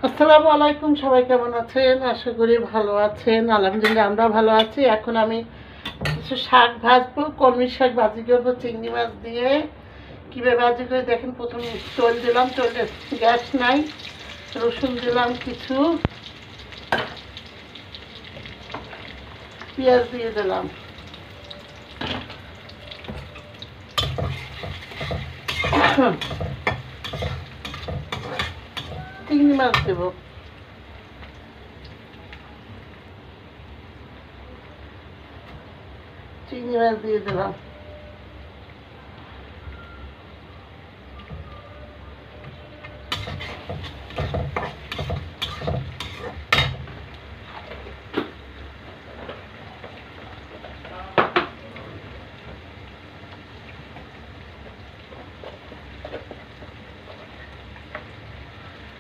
আসসালামু আলাইকুম। সবাই কেমন আছেন? আশা করি ভালো আছেন। আলহামদুলিল্লাহ আমরা ভালো আছি। এখন আমি কিছু শাক ভাজবো, কলমির শাক ভাজি করবো চিংড়ি মাছ দিয়ে। কীভাবে ভাজি করে দেখেন। প্রথম তেল দিলাম, তেলে গ্যাস নাই। রসুন দিলাম কিছু, পেঁয়াজ দিয়ে দিলাম, চিংড়ি মাছ দেবো, চিংড়ি মাছ দিয়ে দিলাম,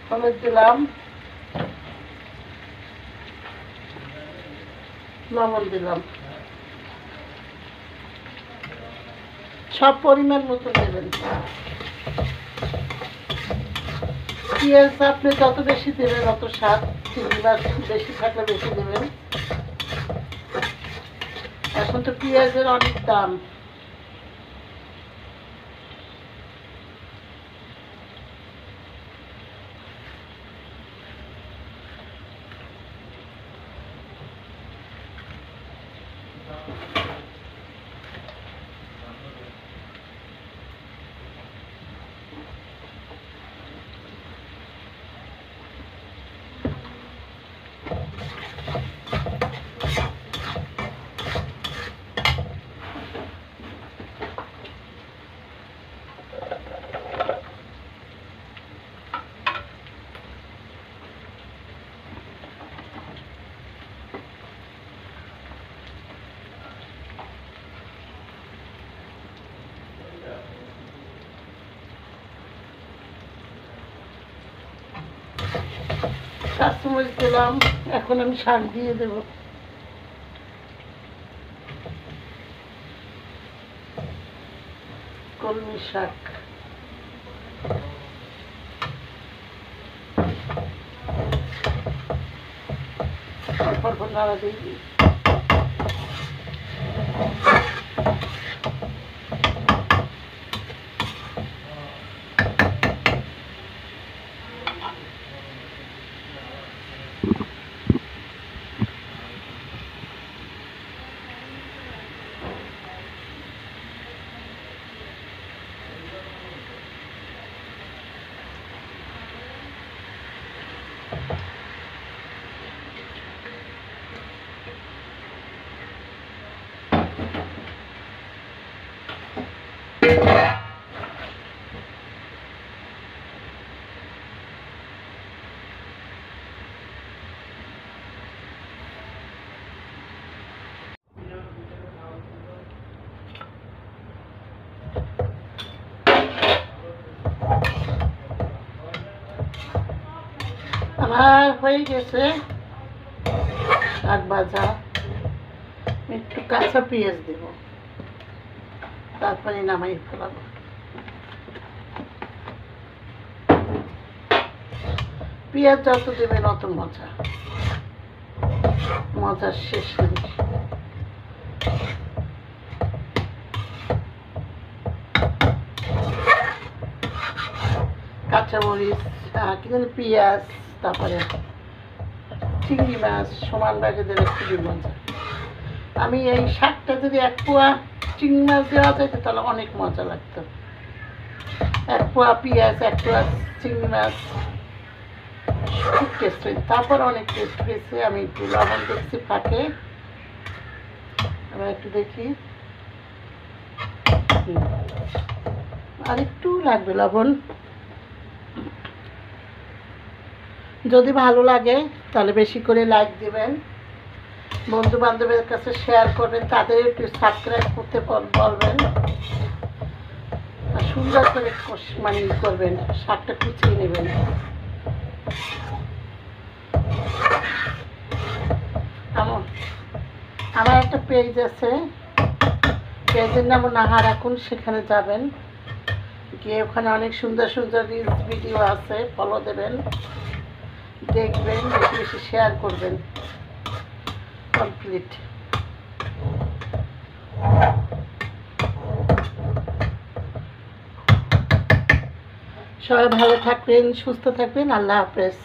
হলুদ দিলাম, লবণ দিলাম, সব পরিমাণ মতো দেবেন। পেঁয়াজ আপনি যত বেশি দেবেন অত স্বাদ। চিংড়ি মাছ বেশি থাকলে বেশি দেবেন। এখন তো পেঁয়াজের অনেক দাম। কাঁচামরিচ দিলাম। এখন আমি শাক দিয়ে দেব। কলমি শাক, অল্প নাড়া দিয়ে দিই। আমার হয়ে গেছে শাক ভাজা। একটু কাঁচা পেঁয়াজ দেব, তারপরে নামাই ফেলাবো। পেঁয়াজ যত দেবেন অত মজা, মজার শেষ নেই। কাঁচামরিচ, কিন্তু পেঁয়াজ, তারপরে চিংড়ি মাছ সমান ভাগে দিলে খুবই মজা। আমি এই শাকটা যদি এক পোয়া চিংড়ি মাছ দেওয়া যেত তাহলে অনেক মজা লাগতো। এক পোয়া পেঁয়াজ, এক পোয়া চিংড়ি মাছ, খুব টেস্ট হয়েছে। তারপর অনেক টেস্ট হয়েছে। আমি একটু লবণ দেখছি ফাঁকে, আবার একটু দেখি, আর একটু লাগবে লবণ। যদি ভালো লাগে তাহলে বেশি করে লাইক দেবেন, বন্ধু বান্ধবের কাছে শেয়ার করবেন, তাদের একটু সাবস্ক্রাইব করতে বলবেন, আর সুন্দর করে মানে করবেন। শাকটা কুচিয়ে নেবেন। আমার একটা পেজ আছে, পেজের নাম নাহা রাখুন, সেখানে যাবেন, গিয়ে ওখানে অনেক সুন্দর সুন্দর রিলস ভিডিও আছে, ফলো দেবেন। দেখবেন, বেশি বেশি শেয়ার করবেন। কমপ্লিট। সবাই ভালো থাকবেন, সুস্থ থাকবেন। আল্লাহ হাফেজ।